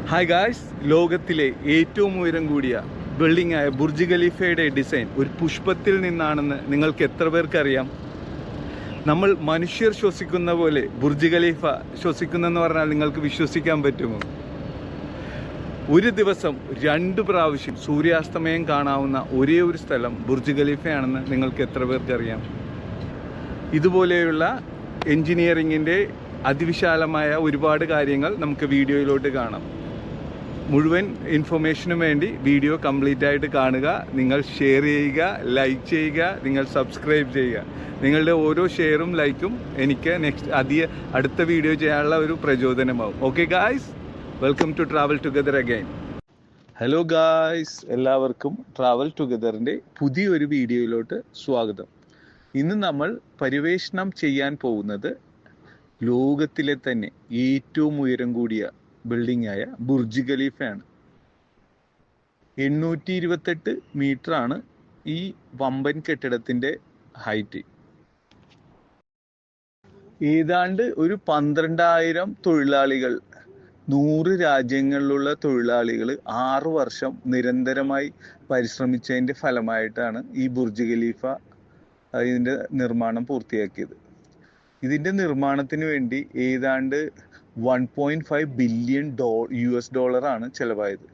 Hi guys, ലോകത്തിലെ ഏറ്റവും ഉയരം കൂടിയ ബിൽഡിംഗ് ആയ ബുർജ് ഖലീഫയുടെ ഡിസൈൻ ഒരു പുഷ്പത്തിൽ നിന്നാണെന്ന് നിങ്ങൾക്ക് എത്ര പേർക്കറിയാം? നമ്മൾ മനുഷ്യർ ശ്വസിക്കുന്ന പോലെ ബുർജ് ഖലീഫ ശ്വസിക്കുന്നെന്ന് പറഞ്ഞാൽ നിങ്ങൾക്ക് വിശ്വസിക്കാൻ പറ്റുമോ? ഒരു ദിവസം 2 പ്രാവശ്യം സൂര്യാസ്തമയം കാണാവുന്ന ഒരേ ഒരു സ്ഥലം ബുർജ് ഖലീഫയാണെന്ന് നിങ്ങൾക്ക് എത്ര പേർക്കറിയാം? ഇതുപോലെയുള്ള എൻജിനീയറിങ്ങിൻ്റെ അതിവിശാലമായ ഒരുപാട് കാര്യങ്ങൾ നമുക്ക് വീഡിയോയിലോട്ട് കാണാം. മുഴുവൻ ഇൻഫർമേഷനും വേണ്ടി വീഡിയോ കംപ്ലീറ്റ് ആയിട്ട് കാണുക. നിങ്ങൾ ഷെയർ ചെയ്യുക, ലൈക്ക് ചെയ്യുക, നിങ്ങൾ സബ്സ്ക്രൈബ് ചെയ്യുക. നിങ്ങളുടെ ഓരോ ഷെയറും ലൈക്കും എനിക്ക് അടുത്ത വീഡിയോ ചെയ്യാനുള്ള ഒരു പ്രചോദനമാവും. Okay guys, welcome to Travel Together again. Hello guys, എല്ലാവർക്കും ട്രാവൽ ടുഗദറിൻ്റെ പുതിയൊരു വീഡിയോയിലോട്ട് സ്വാഗതം. ഇന്ന് നമ്മൾ പര്യവേഷണം ചെയ്യാൻ പോകുന്നത് ലോകത്തിലെ തന്നെ ഏറ്റവും ഉയരം കൂടിയ ബിൽഡിംഗ് ആയ ബുർജ് ഖലീഫയാണ്. 828 മീറ്ററാണ് ഈ വമ്പൻ കെട്ടിടത്തിൻ്റെ ഹൈറ്റ്. ഏതാണ്ട് ഒരു 12,000 തൊഴിലാളികൾ, 100 രാജ്യങ്ങളിലുള്ള തൊഴിലാളികൾ 6 വർഷം നിരന്തരമായി പരിശ്രമിച്ചതിൻ്റെ ഫലമായിട്ടാണ് ഈ ബുർജ് ഖലീഫ ഇതിൻ്റെ നിർമ്മാണം പൂർത്തിയാക്കിയത്. ഇതിൻ്റെ നിർമ്മാണത്തിന് വേണ്ടി ഏതാണ്ട് $1.5 ബില്യൺ ചിലവായത്.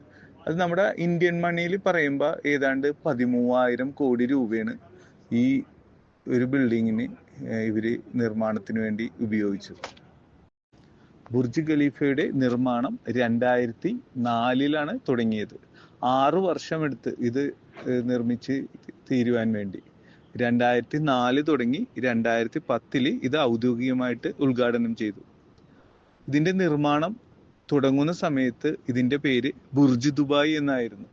അത് നമ്മുടെ ഇന്ത്യൻ മണിയിൽ പറയുമ്പോൾ ഏതാണ്ട് 13,000 കോടി രൂപയാണ് ഈ ഒരു ബിൽഡിങ്ങിന് ഇവർ നിർമ്മാണത്തിന് വേണ്ടി ഉപയോഗിച്ചത്. ബുർജ് ഖലീഫയുടെ നിർമ്മാണം 2004 തുടങ്ങിയത്. 6 വർഷമെടുത്ത് ഇത് നിർമ്മിച്ച് തീരുവാൻ വേണ്ടി. 2004 തുടങ്ങി 2010 ഇത് ഔദ്യോഗികമായിട്ട് ഉദ്ഘാടനം ചെയ്തു. ഇതിൻ്റെ നിർമ്മാണം തുടങ്ങുന്ന സമയത്ത് ഇതിൻ്റെ പേര് ബുർജ് ദുബായ് എന്നായിരുന്നു.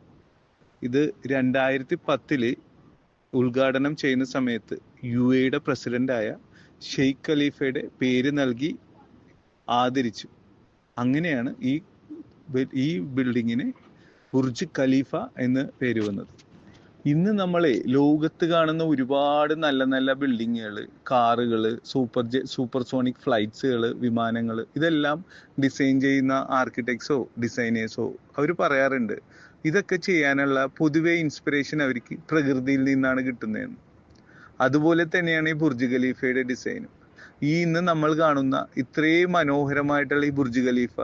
ഇത് 2010 ഉദ്ഘാടനം ചെയ്യുന്ന സമയത്ത് UAE പ്രസിഡന്റായ ഷെയ്ഖ് ഖലീഫയുടെ പേര് നൽകി ആദരിച്ചു. അങ്ങനെയാണ് ഈ ബിൽഡിങ്ങിന് ബുർജ് ഖലീഫ എന്ന് പേര് വന്നത്. ഇന്ന് നമ്മളെ ലോകത്ത് കാണുന്ന ഒരുപാട് നല്ല നല്ല ബിൽഡിങ്ങുകൾ, കാറുകൾ, സൂപ്പർസോണിക് ഫ്ലൈറ്റ്സുകൾ, വിമാനങ്ങൾ, ഇതെല്ലാം ഡിസൈൻ ചെയ്യുന്ന ആർക്കിടെക്ട്സോ ഡിസൈനേഴ്സോ അവർ പറയാറുണ്ട് ഇതൊക്കെ ചെയ്യാനുള്ള പൊതുവെ ഇൻസ്പിറേഷൻ അവർക്ക് പ്രകൃതിയിൽ നിന്നാണ് കിട്ടുന്നതെന്ന്. അതുപോലെ തന്നെയാണ് ഈ ബുർജ് ഖലീഫയുടെ ഡിസൈനും. ഇന്ന് നമ്മൾ കാണുന്ന ഇത്രയും മനോഹരമായിട്ടുള്ള ഈ ബുർജ് ഖലീഫ,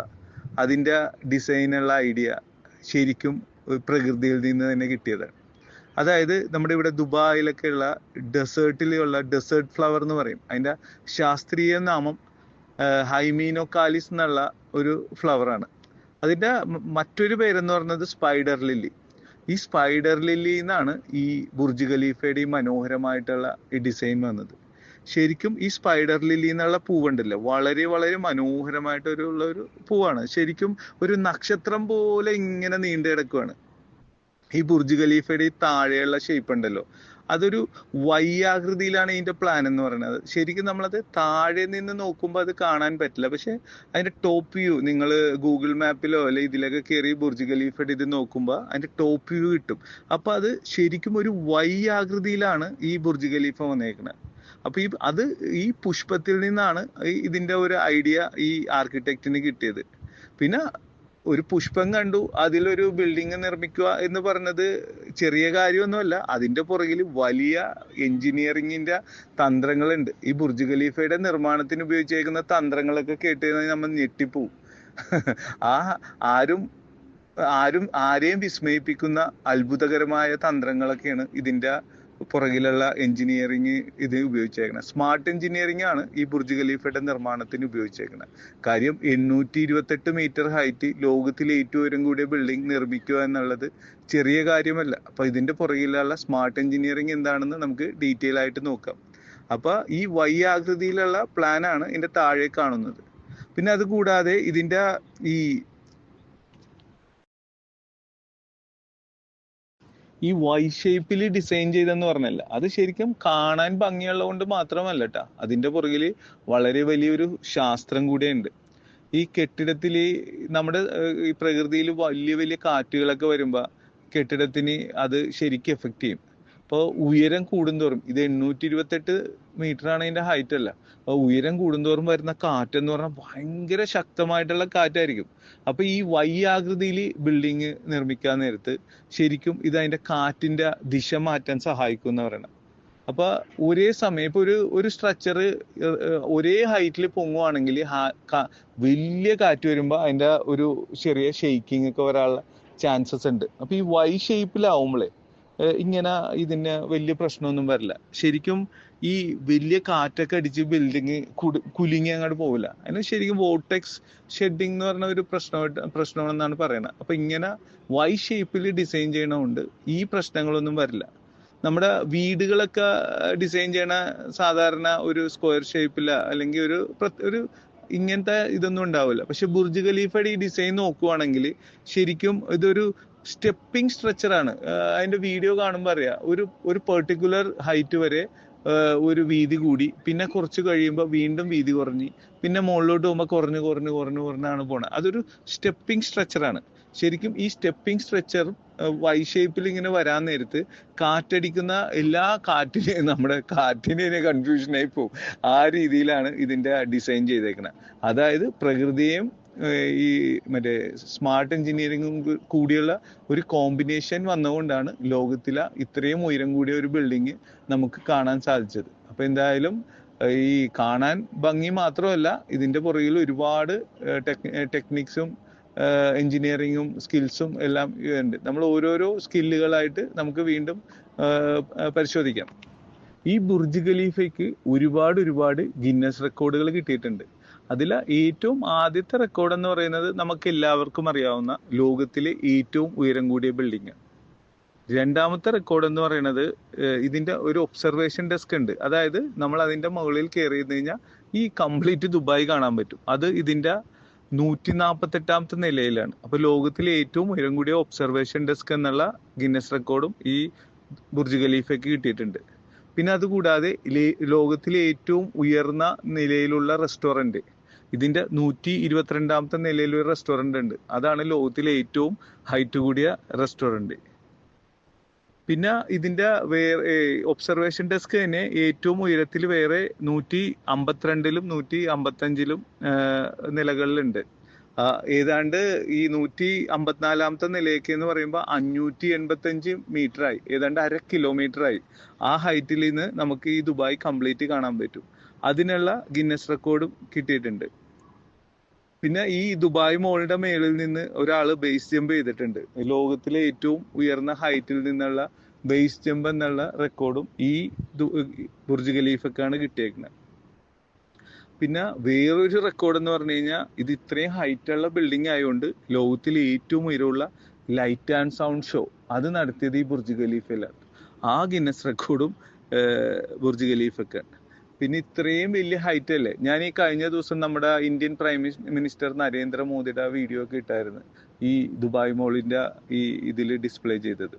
അതിൻ്റെ ഡിസൈനുള്ള ഐഡിയ ശരിക്കും പ്രകൃതിയിൽ നിന്ന് തന്നെ കിട്ടിയതാണ്. അതായത് നമ്മുടെ ഇവിടെ ദുബായിലൊക്കെ ഉള്ള ഡെസേർട്ടിലുള്ള ഡെസേർട്ട് ഫ്ലവർ എന്ന് പറയും. അതിൻ്റെ ശാസ്ത്രീയ നാമം ഹൈമീനോകാലിസ് എന്നുള്ള ഒരു ഫ്ലവറാണ്. അതിൻ്റെ മറ്റൊരു പേരെന്ന് പറയുന്നത് സ്പൈഡർ ലില്ലി. ഈ സ്പൈഡർ ലില്ലി എന്നാണ് ഈ ബുർജ് ഖലീഫയുടെ ഈ മനോഹരമായിട്ടുള്ള ഈ ഡിസൈൻ വന്നത്. ശരിക്കും ഈ സ്പൈഡർ ലില്ലി എന്നുള്ള പൂവുണ്ടല്ലോ, വളരെ വളരെ മനോഹരമായിട്ടുള്ള ഒരു പൂവാണ്. ശരിക്കും ഒരു നക്ഷത്രം പോലെ ഇങ്ങനെ നീണ്ടു കിടക്കുകയാണ്. ഈ ബുർജ് ഖലീഫയുടെ ഈ താഴെയുള്ള ഷേപ്പ് ഉണ്ടല്ലോ, അതൊരു ആകൃതിയിലാണ് ഇതിന്റെ പ്ലാൻ എന്ന് പറയുന്നത്. ശരിക്കും നമ്മളത് താഴെ നിന്ന് നോക്കുമ്പോൾ അത് കാണാൻ പറ്റില്ല. പക്ഷെ അതിന്റെ ടോപ്പ് വ്യൂ നിങ്ങൾ ഗൂഗിൾ മാപ്പിലോ അല്ലെ ഇതിലൊക്കെ കയറി ബുർജ് ഖലീഫയുടെ ഇത് നോക്കുമ്പോൾ അതിന്റെ ടോപ്പ് വ്യൂ കിട്ടും. അപ്പൊ അത് ശരിക്കും ഒരു ആകൃതിയിലാണ് ഈ ബുർജ് ഖലീഫ വന്നേക്കുന്നത്. അപ്പൊ ഈ പുഷ്പത്തിൽ നിന്നാണ് ഇതിന്റെ ഒരു ഐഡിയ ഈ ആർക്കിടെക്റ്റിന് കിട്ടിയത്. പിന്നെ ഒരു പുഷ്പം കണ്ടു അതിലൊരു ബിൽഡിങ് നിർമ്മിക്കുക എന്ന് പറഞ്ഞത് ചെറിയ കാര്യമൊന്നുമല്ല. അതിന്റെ പുറകിൽ വലിയ എഞ്ചിനീയറിങ്ങിന്റെ തന്ത്രങ്ങളുണ്ട്. ഈ ബുർജ് ഖലീഫയുടെ നിർമ്മാണത്തിന് ഉപയോഗിച്ചേക്കുന്ന തന്ത്രങ്ങളൊക്കെ കേട്ട് കഴിഞ്ഞാൽ നമ്മൾ ഞെട്ടിപ്പോവും. ആരെയും വിസ്മയിപ്പിക്കുന്ന അത്ഭുതകരമായ തന്ത്രങ്ങളൊക്കെയാണ് ഇതിന്റെ പുറകിലുള്ള എഞ്ചിനീയറിങ് ഇത് ഉപയോഗിച്ചേക്കുന്നത്. സ്മാർട്ട് എഞ്ചിനീയറിംഗ് ആണ് ഈ ബുർജ് ഖലീഫയുടെ നിർമ്മാണത്തിന് ഉപയോഗിച്ചേക്കുന്നത്. കാര്യം 828 മീറ്റർ ഹൈറ്റ്, ലോകത്തിലെ ഏറ്റവും ഉയരം കൂടിയ ബിൽഡിംഗ് നിർമ്മിക്കുക എന്നുള്ളത് ചെറിയ കാര്യമല്ല. അപ്പൊ ഇതിന്റെ പുറകിലുള്ള സ്മാർട്ട് എഞ്ചിനീയറിംഗ് എന്താണെന്ന് നമുക്ക് ഡീറ്റെയിൽ ആയിട്ട് നോക്കാം. അപ്പൊ ഈ ആകൃതിയിലുള്ള പ്ലാനാണ് ഇതിന്റെ താഴെ കാണുന്നത്. പിന്നെ അത് കൂടാതെ ഇതിന്റെ ഈ ഷേപ്പിൽ ഡിസൈൻ ചെയ്തെന്ന് പറഞ്ഞല്ല, അത് ശരിക്കും കാണാൻ ഭംഗിയുള്ളത് കൊണ്ട് മാത്രമല്ല കേട്ടാ, അതിന്റെ പുറകിൽ വളരെ വലിയൊരു ശാസ്ത്രം കൂടെയുണ്ട്. ഈ കെട്ടിടത്തിൽ നമ്മുടെ ഈ പ്രകൃതിയിൽ വലിയ വലിയ കാറ്റുകളൊക്കെ വരുമ്പോൾ കെട്ടിടത്തിന് അത് ശരിക്കും എഫക്റ്റ് ചെയ്യും. അപ്പോൾ ഉയരം കൂടുന്തോറും ഇത് 828 ആണ് ഇതിന്റെ ഹൈറ്റ് അല്ല. അപ്പൊ ഉയരം കൂടുന്തോറും വരുന്ന കാറ്റെന്ന് പറഞ്ഞാൽ ഭയങ്കര ശക്തമായിട്ടുള്ള കാറ്റായിരിക്കും. അപ്പൊ ഈ വൈ ആകൃതിയിൽ ബിൽഡിങ് നിർമ്മിക്കാൻ നേരത്ത് ശരിക്കും ഇത് അതിന്റെ കാറ്റിന്റെ ദിശ മാറ്റാൻ സഹായിക്കും എന്ന് പറയണം. അപ്പൊ ഒരേ സമയം ഇപ്പൊ ഒരു സ്ട്രക്ചർ ഒരേ ഹൈറ്റിൽ പൊങ്ങുവാണെങ്കിൽ വലിയ കാറ്റ് വരുമ്പോ അതിന്റെ ഒരു ചെറിയ ഷെയ്ക്കിംഗ് ഒക്കെ വരാനുള്ള ചാൻസസ് ഉണ്ട്. അപ്പൊ ഈ വൈ ഷേപ്പിലാവുമ്പോളേ ഇങ്ങനെ ഇതിന് വലിയ പ്രശ്നമൊന്നും വരില്ല. ശരിക്കും ഈ വലിയ കാറ്റൊക്കെ അടിച്ച് ബിൽഡിങ് കുലുങ്ങി അങ്ങോട്ട് പോവില്ല. അതിന് ശരിക്കും വോർട്ടെക്സ് ഷെഡിങ് എന്ന് പറഞ്ഞ ഒരു പ്രശ്നമാണെന്നാണ് പറയുന്നത്. അപ്പൊ ഇങ്ങനെ വൈ ഷേപ്പിൽ ഡിസൈൻ ചെയ്യണമുണ്ട് ഈ പ്രശ്നങ്ങളൊന്നും വരില്ല. നമ്മുടെ വീടുകളൊക്കെ ഡിസൈൻ ചെയ്യണ സാധാരണ ഒരു സ്ക്വയർ ഷേപ്പില അല്ലെങ്കിൽ ഒരു ഇങ്ങനത്തെ ഇതൊന്നും ഉണ്ടാവില്ല. പക്ഷെ ബുർജ് ഖലീഫയുടെ ഈ ഡിസൈൻ നോക്കുവാണെങ്കിൽ ശരിക്കും ഇതൊരു സ്റ്റെപ്പിംഗ് സ്ട്രക്ചർ ആണ്. അതിന്റെ വീഡിയോ കാണുമ്പോൾ അറിയാം, ഒരു പെർട്ടിക്കുലർ ഹൈറ്റ് വരെ ഒരു വീതി കൂടി, പിന്നെ കുറച്ച് കഴിയുമ്പോൾ വീണ്ടും വീതി കുറഞ്ഞ്, പിന്നെ മുകളിലോട്ട് പോകുമ്പോൾ കുറഞ്ഞാണ് പോണത്. അതൊരു സ്റ്റെപ്പിംഗ് സ്ട്രക്ചർ ആണ്. ശരിക്കും ഈ സ്റ്റെപ്പിംഗ് സ്ട്രക്ചർ വൈ ഷേപ്പിൽ ഇങ്ങനെ വരാൻ നേരത്ത് കാറ്റടിക്കുന്ന എല്ലാ നമ്മുടെ കാറ്റിനെ കൺഫ്യൂഷനായി പോകും. ആ രീതിയിലാണ് ഇതിന്റെ ഡിസൈൻ ചെയ്തേക്കുന്നത്. അതായത് പ്രകൃതിയെയും ഈ മറ്റേ സ്മാർട്ട് എഞ്ചിനീയറിംഗും കൂടിയുള്ള ഒരു കോമ്പിനേഷൻ വന്നുകൊണ്ടാണ് ലോകത്തിലെ ഇത്രയും ഉയരം കൂടിയ ഒരു ബിൽഡിങ് നമുക്ക് കാണാൻ സാധിച്ചത്. അപ്പൊ എന്തായാലും ഈ കാണാൻ ഭംഗി മാത്രമല്ല, ഇതിന്റെ പുറകിൽ ഒരുപാട് ടെക്നിക്സും എഞ്ചിനീയറിങ്ങും സ്കിൽസും എല്ലാം ഉണ്ട്. നമ്മൾ ഓരോരോ സ്കില്ലുകളായിട്ട് നമുക്ക് വീണ്ടും പരിശോധിക്കാം. ഈ ബുർജ് ഖലീഫയ്ക്ക് ഒരുപാട് ഗിന്നസ് റെക്കോർഡുകൾ കിട്ടിയിട്ടുണ്ട്. അതിൽ ഏറ്റവും ആദ്യത്തെ റെക്കോർഡ് എന്ന് പറയുന്നത് നമുക്ക് എല്ലാവർക്കും അറിയാവുന്ന ലോകത്തിലെ ഏറ്റവും ഉയരം കൂടിയ ബിൽഡിങ്. രണ്ടാമത്തെ റെക്കോർഡ് എന്ന് പറയുന്നത് ഇതിന്റെ ഒരു ഒബ്സർവേഷൻ ഡെസ്ക് ഉണ്ട്. അതായത് നമ്മൾ അതിന്റെ മുകളിൽ കയറി കഴിഞ്ഞാൽ ഈ കംപ്ലീറ്റ് ദുബായ് കാണാൻ പറ്റും. അത് ഇതിന്റെ 148ാമത്തെ നിലയിലാണ്. അപ്പൊ ലോകത്തിലെ ഏറ്റവും ഉയരം കൂടിയ ഒബ്സർവേഷൻ ഡെസ്ക് എന്നുള്ള ഗിന്നസ് റെക്കോർഡും ഈ ബുർജ് ഖലീഫയ്ക്ക് കിട്ടിയിട്ടുണ്ട്. പിന്നെ അതുകൂടാതെ ലോകത്തിലെ ഏറ്റവും ഉയർന്ന നിലയിലുള്ള റെസ്റ്റോറന്റ്, ഇതിന്റെ 122ാമത്തെ നിലയിലൊരു റെസ്റ്റോറന്റ് ഉണ്ട്. അതാണ് ലോകത്തിലെ ഏറ്റവും ഹൈറ്റ് കൂടിയ റെസ്റ്റോറന്റ്. പിന്നെ ഇതിന്റെ വേറെ ഒബ്സർവേഷൻ ഡെസ്ക് തന്നെ ഏറ്റവും ഉയരത്തിൽ വേറെ 152ലും 155ലും നിലകളിലുണ്ട്. ഏതാണ്ട് ഈ 154ാമത്തെ നിലയ്ക്ക് എന്ന് പറയുമ്പോൾ 585 മീറ്ററായി, ഏതാണ്ട് 1/2 കിലോമീറ്ററായി. ആ ഹൈറ്റിൽ നിന്ന് നമുക്ക് ഈ ദുബായ് കംപ്ലീറ്റ് കാണാൻ പറ്റും. അതിനുള്ള ഗിന്നസ് റെക്കോർഡും കിട്ടിയിട്ടുണ്ട്. പിന്നെ ഈ ദുബായ് മോളിന്റെ മേളിൽ നിന്ന് ഒരാൾ ബേസ് ജമ്പ് ചെയ്തിട്ടുണ്ട്. ലോകത്തിലെ ഏറ്റവും ഉയർന്ന ഹൈറ്റിൽ നിന്നുള്ള ബേസ് ജമ്പ് എന്നുള്ള റെക്കോർഡും ഈ ബുർജ് ഖലീഫക്കാണ് കിട്ടിയേക്കുന്നത്. പിന്നെ വേറൊരു റെക്കോർഡ് എന്ന് പറഞ്ഞു കഴിഞ്ഞാൽ, ഇത് ഇത്രയും ഹൈറ്റുള്ള ബിൽഡിംഗ് ആയതുകൊണ്ട് ലോകത്തിലെ ഏറ്റവും ഉയരമുള്ള ലൈറ്റ് ആൻഡ് സൗണ്ട് ഷോ അത് നടത്തിയത് ഈ ബുർജ് ഖലീഫയിലാണ്. ആ ഗിന്നസ് റെക്കോർഡും ബുർജ് ഖലീഫക്കാണ്. പിന്നെ ഇത്രയും വലിയ ഹൈറ്റ് അല്ലേ. ഞാൻ ഈ കഴിഞ്ഞ ദിവസം നമ്മുടെ ഇന്ത്യൻ പ്രൈം മിനിസ്റ്റർ നരേന്ദ്രമോദിയുടെ വീഡിയോ ഒക്കെ ഇട്ടായിരുന്നു ഈ ദുബായ് മോളിന്റെ ഈ ഇതിൽ ഡിസ്പ്ലേ ചെയ്തത്.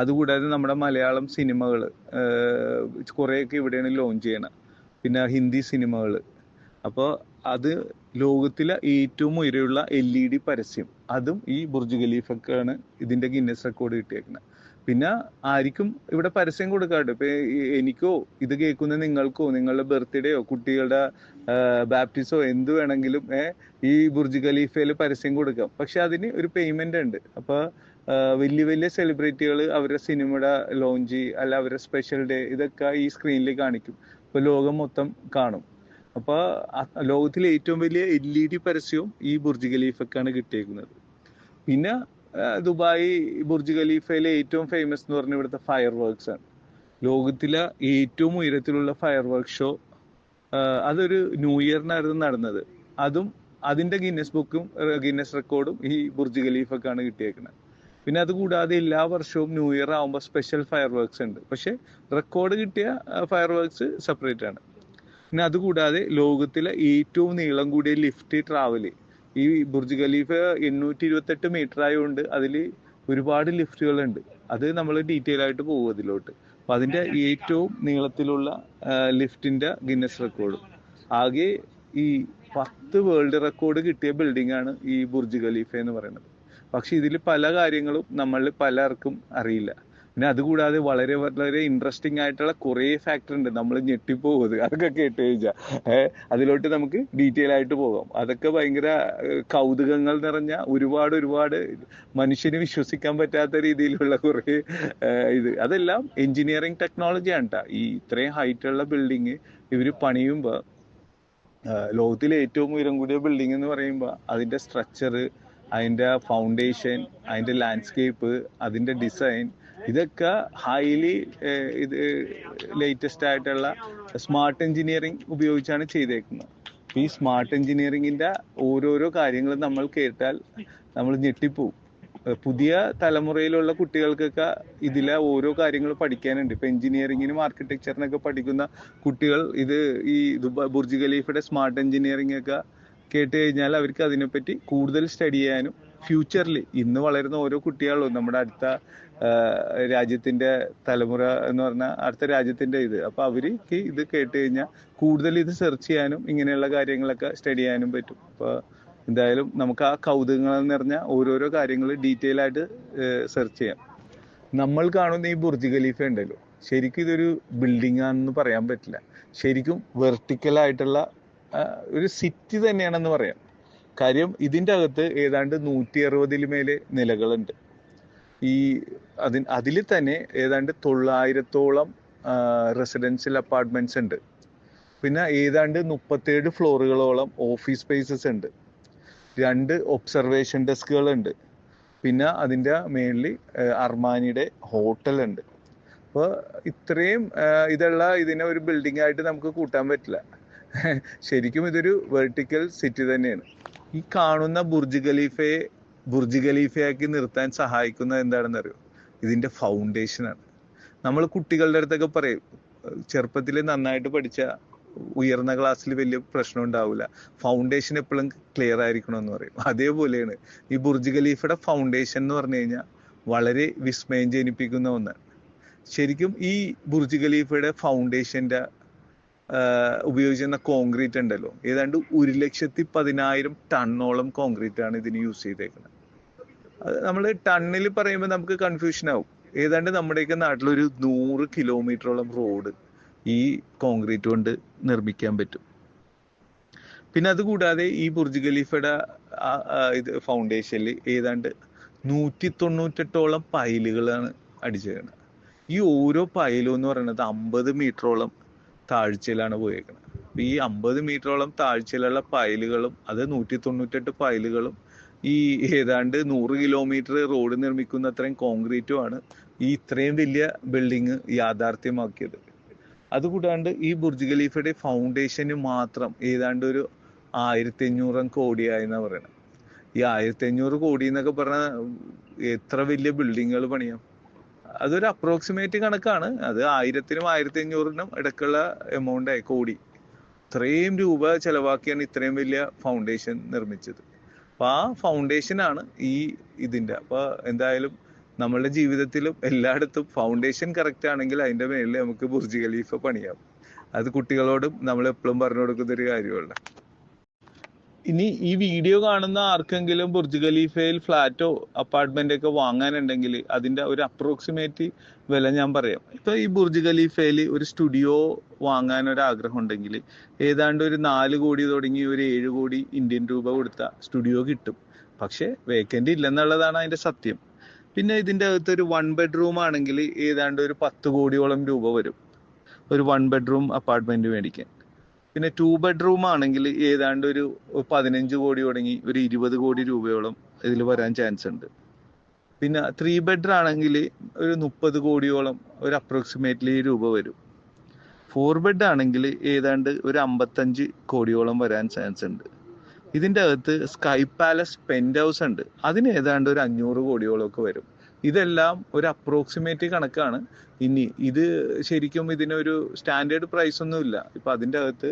അതുകൂടാതെ നമ്മുടെ മലയാളം സിനിമകൾ കുറേയൊക്കെ ഇവിടെയാണ് ലോഞ്ച് ചെയ്യണം. പിന്നെ ഹിന്ദി സിനിമകൾ. അപ്പോൾ അത് ലോകത്തിലെ ഏറ്റവും ഉയരമുള്ള LED പരസ്യം, അതും ഈ ബുർജ് ഖലീഫക്കാണ് ഇതിന്റെ ഗിന്നസ് റെക്കോർഡ് കിട്ടിയേക്കുന്നത്. പിന്നെ ആർക്കും ഇവിടെ പരസ്യം കൊടുക്കാറുണ്ട്. ഇപ്പൊ എനിക്കോ ഇത് കേൾക്കുന്ന നിങ്ങൾക്കോ നിങ്ങളുടെ ബർത്ത്ഡേയോ കുട്ടികളുടെ ബാപ്റ്റിസോ എന്ത് വേണമെങ്കിലും ഈ ബുർജ് ഖലീഫയിൽ പരസ്യം കൊടുക്കാം. പക്ഷെ അതിന് ഒരു പേയ്മെന്റ് ഉണ്ട്. അപ്പൊ വലിയ സെലിബ്രിറ്റികൾ അവരുടെ സിനിമയുടെ ലോഞ്ച് അല്ല അവരുടെ സ്പെഷ്യൽ ഡേ ഇതൊക്കെ ഈ സ്ക്രീനിൽ കാണിക്കും. ഇപ്പൊ ലോകം മൊത്തം കാണും. അപ്പൊ ലോകത്തിലെ ഏറ്റവും വലിയ LED പരസ്യവും ഈ ബുർജ് ഖലീഫക്കാണ് കിട്ടിയേക്കുന്നത്. പിന്നെ ദുബായ് ബുർജ് ഖലീഫയിലെ ഏറ്റവും ഫേമസ് എന്ന് പറഞ്ഞ ഇവിടുത്തെ ഫയർ വർക്ക്സ് ആണ്. ലോകത്തിലെ ഏറ്റവും ഉയരത്തിലുള്ള ഫയർ വർക്ക് ഷോ അതൊരു ന്യൂ ഇയറിനായിരുന്നു നടന്നത്. അതും അതിന്റെ ഗിന്നസ് റെക്കോർഡും ഈ ബുർജ് ഖലീഫക്കാണ് കിട്ടിയേക്കുന്നത്. പിന്നെ അതുകൂടാതെ എല്ലാ വർഷവും ന്യൂ ഇയർ ആകുമ്പോൾ സ്പെഷ്യൽ ഫയർ വർക്ക്സ് ഉണ്ട്. പക്ഷെ റെക്കോർഡ് കിട്ടിയ ഫയർ വർക്ക്സ് സെപ്പറേറ്റ് ആണ്. പിന്നെ അതുകൂടാതെ ലോകത്തിലെ ഏറ്റവും നീളം കൂടിയ ലിഫ്റ്റ് ട്രാവല് ഈ ബുർജ് ഖലീഫ 828 മീറ്റർ ആയതുകൊണ്ട് അതിൽ ഒരുപാട് ലിഫ്റ്റുകളുണ്ട്. അത് നമ്മൾ ഡീറ്റെയിൽ ആയിട്ട് പോകും അതിലോട്ട്. അപ്പൊ അതിന്റെ ഏറ്റവും നീളത്തിലുള്ള ലിഫ്റ്റിന്റെ ഗിന്നസ് റെക്കോർഡ്. ആകെ ഈ 10 വേൾഡ് റെക്കോർഡ് കിട്ടിയ ബിൽഡിംഗ് ആണ് ഈ ബുർജ് ഖലീഫ എന്ന് പറയുന്നത്. പക്ഷെ ഇതിൽ പല കാര്യങ്ങളും നമ്മളിൽ പലർക്കും അറിയില്ല. പിന്നെ അതുകൂടാതെ വളരെ വളരെ ഇൻട്രസ്റ്റിംഗ് ആയിട്ടുള്ള കുറേ ഫാക്ടർ ഉണ്ട്, നമ്മൾ ഞെട്ടിപ്പോകുന്നത് അതൊക്കെ കേട്ട് കഴിഞ്ഞാൽ. അതിലോട്ട് നമുക്ക് ഡീറ്റെയിൽ ആയിട്ട് പോകാം. അതൊക്കെ ഭയങ്കര കൗതുകങ്ങൾ നിറഞ്ഞ ഒരുപാട് ഒരുപാട് മനുഷ്യന് വിശ്വസിക്കാൻ പറ്റാത്ത രീതിയിലുള്ള കുറേ അതെല്ലാം എഞ്ചിനീയറിംഗ് ടെക്നോളജിയാണ് കേട്ടോ. ഈ ഇത്രയും ഹൈറ്റുള്ള ബിൽഡിങ് ഇവർ പണിയുമ്പോൾ, ലോകത്തിലെ ഏറ്റവും ഉയരം കൂടിയ ബിൽഡിംഗ് എന്ന് പറയുമ്പോൾ അതിൻ്റെ സ്ട്രക്ചർ, അതിൻ്റെ ഫൗണ്ടേഷൻ, അതിൻ്റെ ലാൻഡ്സ്കേപ്പ്, അതിൻ്റെ ഡിസൈൻ, ഇതൊക്കെ ഹൈലി ഇത് ലേറ്റസ്റ്റ് ആയിട്ടുള്ള സ്മാർട്ട് എഞ്ചിനീയറിംഗ് ഉപയോഗിച്ചാണ് ചെയ്തേക്കുന്നത്. ഈ സ്മാർട്ട് എഞ്ചിനീയറിംഗിൻ്റെ ഓരോരോ കാര്യങ്ങൾ നമ്മൾ കേട്ടാൽ നമ്മൾ ഞെട്ടിപ്പോവും. പുതിയ തലമുറയിലുള്ള കുട്ടികൾക്കൊക്കെ ഇതിലെ ഓരോ കാര്യങ്ങൾ പഠിക്കാനുണ്ട്. ഇപ്പൊ എഞ്ചിനീയറിംഗിനും ആർക്കിടെക്ചറിനൊക്കെ പഠിക്കുന്ന കുട്ടികൾ ഈ ബുർജ് ഖലീഫയുടെ സ്മാർട്ട് എഞ്ചിനീയറിംഗ് ഒക്കെ കേട്ട് കഴിഞ്ഞാൽ അവർക്ക് അതിനെപ്പറ്റി കൂടുതൽ സ്റ്റഡി ചെയ്യാനും ഫ്യൂച്ചറിൽ ഇന്ന് വളരുന്ന ഓരോ കുട്ടികളും നമ്മുടെ അടുത്ത രാജ്യത്തിന്റെ തലമുറ എന്ന് പറഞ്ഞാൽ അടുത്ത രാജ്യത്തിന്റെ അപ്പൊ അവർക്ക് ഇത് കേട്ട് കഴിഞ്ഞാൽ കൂടുതൽ ഇത് സെർച്ച് ചെയ്യാനും ഇങ്ങനെയുള്ള കാര്യങ്ങളൊക്കെ സ്റ്റഡി ചെയ്യാനും പറ്റും. അപ്പൊ എന്തായാലും നമുക്ക് ആ കൗതുകങ്ങൾ നിറഞ്ഞ ഓരോരോ കാര്യങ്ങൾ ഡീറ്റെയിൽ ആയിട്ട് സെർച്ച് ചെയ്യാം. നമ്മൾ കാണുന്ന ഈ ബുർജ് ഖലീഫ ഉണ്ടല്ലോ, ശരിക്കും ഇതൊരു ബിൽഡിംഗ് ആണെന്ന് പറയാൻ പറ്റില്ല. ശരിക്കും വെർട്ടിക്കൽ ആയിട്ടുള്ള ഒരു സിറ്റി തന്നെയാണെന്ന് പറയാം. കാര്യം ഇതിൻ്റെ അകത്ത് ഏതാണ്ട് 160 മേലെ നിലകളുണ്ട്. അതിൽ തന്നെ ഏതാണ്ട് 900ഓളം റെസിഡൻഷ്യൽ അപ്പാർട്ട്മെന്റ്സ് ഉണ്ട്. പിന്നെ ഏതാണ്ട് 37 ഫ്ലോറുകളോളം ഓഫീസ് സ്പേസസ് ഉണ്ട്. 2 ഒബ്സർവേഷൻ ഡെസ്കുകളുണ്ട്. പിന്നെ അതിൻ്റെ മേളിൽ അർമാനിയുടെ ഹോട്ടലുണ്ട്. അപ്പോൾ ഇത്രയും ഇതിനെ ഒരു ബിൽഡിംഗ് ആയിട്ട് നമുക്ക് കൂട്ടാൻ പറ്റില്ല. ശരിക്കും ഇതൊരു വെർട്ടിക്കൽ സിറ്റി തന്നെയാണ്. ഈ കാണുന്ന ബുർജ് ഖലീഫയാക്കി നിർത്താൻ സഹായിക്കുന്നത് എന്താണെന്ന് അറിയോ? ഇതിൻ്റെ ഫൗണ്ടേഷനാണ്. നമ്മൾ കുട്ടികളുടെ അടുത്തൊക്കെ പറയും, ചെറുപ്പത്തിൽ നന്നായിട്ട് പഠിച്ച ഉയർന്ന ക്ലാസ്സിൽ വലിയ പ്രശ്നം ഉണ്ടാവില്ല, ഫൗണ്ടേഷൻ എപ്പോഴും ക്ലിയർ ആയിരിക്കണം എന്ന് പറയും. അതേപോലെയാണ് ഈ ബുർജ് ഖലീഫയുടെ ഫൗണ്ടേഷൻ എന്ന് പറഞ്ഞു കഴിഞ്ഞാൽ വളരെ വിസ്മയം ജനിപ്പിക്കുന്ന ഒന്നാണ്. ശരിക്കും ഈ ബുർജ് ഖലീഫയുടെ ഫൗണ്ടേഷൻ്റെ ഉപയോഗിച്ചിരുന്ന കോൺക്രീറ്റ് ഉണ്ടല്ലോ, ഏതാണ്ട് 1,10,000 ടണ്ണോളം കോൺക്രീറ്റ് ആണ് ഇതിന് യൂസ് ചെയ്തേക്കുന്നത്. അത് നമ്മൾ ടണ്ണിൽ പറയുമ്പോൾ നമുക്ക് കൺഫ്യൂഷൻ ആവും. ഏതാണ്ട് നമ്മുടെയൊക്കെ നാട്ടിലൊരു 100 കിലോമീറ്ററോളം റോഡ് ഈ കോൺക്രീറ്റ് കൊണ്ട് നിർമ്മിക്കാൻ പറ്റും. പിന്നെ അതുകൂടാതെ ഈ ബുർജ് ഖലീഫയുടെ ഫൗണ്ടേഷനിൽ ഏതാണ്ട് 198ഓളം പൈലുകളാണ് അടിച്ചേക്കുന്നത്. ഈ ഓരോ പൈലും എന്ന് പറയുന്നത് 50 മീറ്ററോളം താഴ്ചയിലാണ് പോയേക്കുന്നത്. ഈ 50 മീറ്ററോളം താഴ്ചയിലുള്ള പൈലുകളും അത് 198 പൈലുകളും ഈ ഏതാണ്ട് 100 കിലോമീറ്റർ റോഡ് നിർമ്മിക്കുന്ന അത്രയും കോൺക്രീറ്റുമാണ് ഈ ഇത്രയും വലിയ ബിൽഡിങ് യാഥാർത്ഥ്യമാക്കിയത്. അതുകൂടാണ്ട് ഈ ബുർജ് ഖലീഫയുടെ ഫൗണ്ടേഷന് മാത്രം ഏതാണ്ട് ഒരു 1,500 കോടിയായെന്നാണ് പറയുന്നത്. ഈ 1,500 കോടി എന്നൊക്കെ പറഞ്ഞാൽ എത്ര വലിയ ബിൽഡിങ്ങുകൾ പണിയാം? അതൊരു അപ്രോക്സിമേറ്റ് കണക്കാണ്. അത് 1000-നും 1,500-നും ഇടയ്ക്കുള്ള എമൗണ്ട് ആയി കോടി. ഇത്രയും രൂപ ചെലവാക്കിയാണ് ഇത്രയും വലിയ ഫൗണ്ടേഷൻ നിർമ്മിച്ചത്. അപ്പൊ ആ ഫൗണ്ടേഷനാണ് ഇതിൻ്റെ. അപ്പൊ എന്തായാലും നമ്മളുടെ ജീവിതത്തിലും എല്ലായിടത്തും ഫൗണ്ടേഷൻ കറക്റ്റ് ആണെങ്കിൽ അതിന്റെ മേളിൽ നമുക്ക് ബുർജ് ഖലീഫ പണിയാം. അത് കുട്ടികളോടും നമ്മൾ എപ്പോഴും പറഞ്ഞു കൊടുക്കുന്ന ഒരു കാര്യമല്ല. ഇനി ഈ വീഡിയോ കാണുന്ന ആർക്കെങ്കിലും ബുർജ് ഖലീഫയിൽ ഫ്ലാറ്റോ അപ്പാർട്ട്മെന്റ് ഒക്കെ വാങ്ങാനുണ്ടെങ്കിൽ അതിന്റെ ഒരു അപ്രോക്സിമേറ്റ് വില ഞാൻ പറയാം. ഇപ്പൊ ഈ ബുർജ് ഖലീഫയിൽ ഒരു സ്റ്റുഡിയോ വാങ്ങാൻ ഒരു ആഗ്രഹം ഉണ്ടെങ്കിൽ ഏതാണ്ട് ഒരു 4 കോടി തുടങ്ങി ഒരു 7 കോടി ഇന്ത്യൻ രൂപ കൊടുത്ത സ്റ്റുഡിയോ കിട്ടും. പക്ഷെ വേക്കൻറ്റ് ഇല്ലെന്നുള്ളതാണ് അതിന്റെ സത്യം. പിന്നെ ഇതിൻ്റെ അകത്ത് ഒരു 1 ബെഡ്റൂം ആണെങ്കിൽ ഏതാണ്ട് ഒരു 10 കോടിയോളം രൂപ വരും ഒരു 1 ബെഡ്റൂം അപ്പാർട്ട്മെന്റ് മേടിക്കാൻ. പിന്നെ 2 ബെഡ്റൂം ആണെങ്കിൽ ഏതാണ്ട് ഒരു 15 കോടി തുടങ്ങി ഒരു 20 കോടി രൂപയോളം ഇതിൽ വരാൻ ചാൻസ് ഉണ്ട്. പിന്നെ 3 ബെഡ്റൂം ആണെങ്കിൽ ഒരു 30 കോടിയോളം ഒരു അപ്രോക്സിമേറ്റ്ലി രൂപ വരും. 4 ബെഡ് ആണെങ്കിൽ ഏതാണ്ട് ഒരു 55 കോടിയോളം വരാൻ ചാൻസ് ഉണ്ട്. ഇതിൻ്റെ അകത്ത് സ്കൈ പാലസ് പെന്റ് ഹൗസ് ഉണ്ട്, അതിന് ഏതാണ്ട് ഒരു 500 കോടിയോളം ഒക്കെ വരും. ഇതെല്ലാം ഒരു അപ്രോക്സിമേറ്റ് കണക്കാണ്. ഇനി ഇത് ശരിക്കും ഇതിനൊരു സ്റ്റാൻഡേർഡ് പ്രൈസ് ഒന്നും ഇല്ല. ഇപ്പൊ അതിൻ്റെ അകത്ത്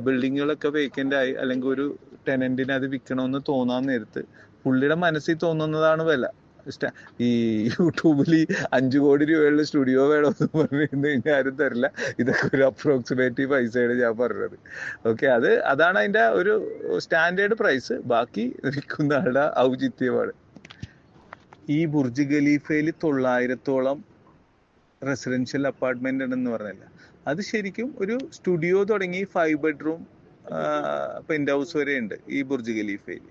ബിൽഡിങ്ങുകളൊക്കെ വേക്കൻ്റ് ആയി അല്ലെങ്കിൽ ഒരു ടെനന്റിന് അത് വിൽക്കണമെന്ന് തോന്നാൻ നേരത്ത് പുള്ളിയുടെ മനസ്സിൽ തോന്നുന്നതാണ് വില. ഈ യൂട്യൂബിൽ 5 കോടി രൂപയുള്ള സ്റ്റുഡിയോ വേണമെന്ന് പറഞ്ഞു കഴിഞ്ഞാൽ ആരും തരില്ല. ഇതൊക്കെ ഒരു അപ്രോക്സിമേറ്റ് പൈസയാണ് ഞാൻ പറഞ്ഞത്. ഓക്കെ, അതാണ് അതിൻ്റെ ഒരു സ്റ്റാൻഡേർഡ് പ്രൈസ്. ബാക്കി വിൽക്കുന്ന ആളുടെ ഔചിത്യമാണ്. ഈ ബുർജ് ഖലീഫയിൽ 900-ഓളം റെസിഡൻഷ്യൽ അപ്പാർട്ട്മെന്റ് ഉണ്ടെന്ന് പറഞ്ഞില്ല. അത് ശരിക്കും ഒരു സ്റ്റുഡിയോ തുടങ്ങി 5 ബെഡ്റൂം പെന്റ് ഹൗസ് വരെ ഉണ്ട് ഈ ബുർജ് ഖലീഫയിൽ.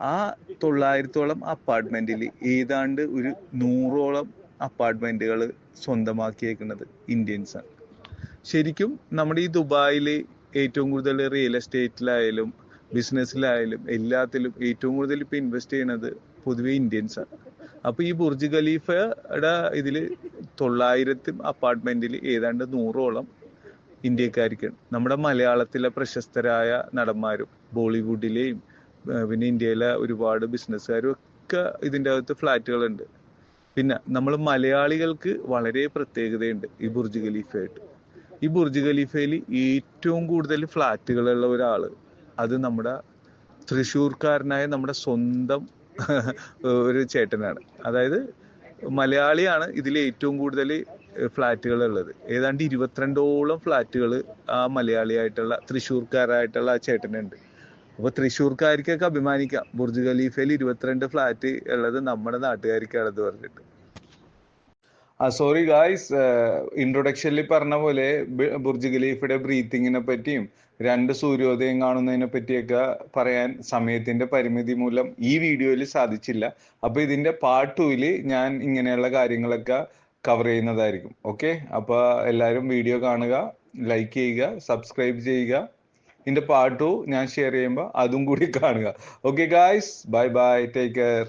ആ 900-ഓളം അപ്പാർട്ട്മെന്റിൽ ഏതാണ്ട് ഒരു 100-ഓളം അപ്പാർട്ട്മെന്റുകൾ സ്വന്തമാക്കിയേക്കുന്നത് ഇന്ത്യൻസ് ആണ്. ശരിക്കും നമ്മുടെ ഈ ദുബായിൽ ഏറ്റവും കൂടുതൽ റിയൽ എസ്റ്റേറ്റിലായാലും ബിസിനസ്സിലായാലും എല്ലാത്തിലും ഏറ്റവും കൂടുതൽ ഇപ്പൊ ഇൻവെസ്റ്റ് ചെയ്യുന്നത് പൊതുവെ ഇന്ത്യൻസ് ആണ്. അപ്പൊ ഈ ബുർജ് ഖലീഫയുടെ ഇതില് 900 അപ്പാർട്ട്മെന്റിൽ ഏതാണ്ട് 100-ഓളം ഇന്ത്യക്കാർക്കാണ്. നമ്മുടെ മലയാളത്തിലെ പ്രശസ്തരായ നടന്മാരും ബോളിവുഡിലെയും പിന്നെ ഇന്ത്യയിലെ ഒരുപാട് ബിസിനസ്സുകാരും ഒക്കെ ഇതിൻ്റെ അകത്ത് ഫ്ലാറ്റുകളുണ്ട്. പിന്നെ നമ്മൾ മലയാളികൾക്ക് വളരെ പ്രത്യേകതയുണ്ട് ഈ ബുർജ് ഖലീഫയായിട്ട്. ഈ ബുർജ് ഖലീഫയിൽ ഏറ്റവും കൂടുതൽ ഫ്ലാറ്റുകളുള്ള ഒരാള് അത് നമ്മുടെ തൃശ്ശൂർക്കാരനായ നമ്മുടെ സ്വന്തം ഒരു ചേട്ടനാണ്. അതായത് മലയാളിയാണ് ഇതിൽ ഏറ്റവും കൂടുതൽ ഫ്ലാറ്റുകൾ ഉള്ളത്. ഏതാണ്ട് 22-ഓളം ഫ്ലാറ്റുകൾ ആ മലയാളിയായിട്ടുള്ള തൃശ്ശൂർക്കാരായിട്ടുള്ള ആ ചേട്ടനുണ്ട്. അപ്പൊ തൃശ്ശൂർക്കാർക്കൊക്കെ അഭിമാനിക്കാം, ബുർജ് ഖലീഫയിൽ 22 ഫ്ലാറ്റ് ഉള്ളത് നമ്മുടെ നാട്ടുകാർക്കാണെന്ന് പറഞ്ഞിട്ട്. സോറി ഗായ്സ്, ഇൻട്രൊഡക്ഷനിൽ പറഞ്ഞ പോലെ ബുർജ് ഖലീഫയുടെ ബ്രീത്തിങ്ങിനെ പറ്റിയും 2 സൂര്യോദയം കാണുന്നതിനെ പറ്റിയൊക്കെ പറയാൻ സമയത്തിന്റെ പരിമിതി മൂലം ഈ വീഡിയോയിൽ സാധിച്ചില്ല. അപ്പൊ ഇതിന്റെ പാർട്ട് 2-ൽ ഞാൻ ഇങ്ങനെയുള്ള കാര്യങ്ങളൊക്കെ കവർ ചെയ്യുന്നതായിരിക്കും. ഓക്കെ, അപ്പൊ എല്ലാവരും വീഡിയോ കാണുക, ലൈക്ക് ചെയ്യുക, സബ്സ്ക്രൈബ് ചെയ്യുക. ഇതിന്റെ പാർട്ട് 2 ഞാൻ ഷെയർ ചെയ്യുമ്പോൾ അതും കൂടി കാണുക. Okay guys, bye bye, take care.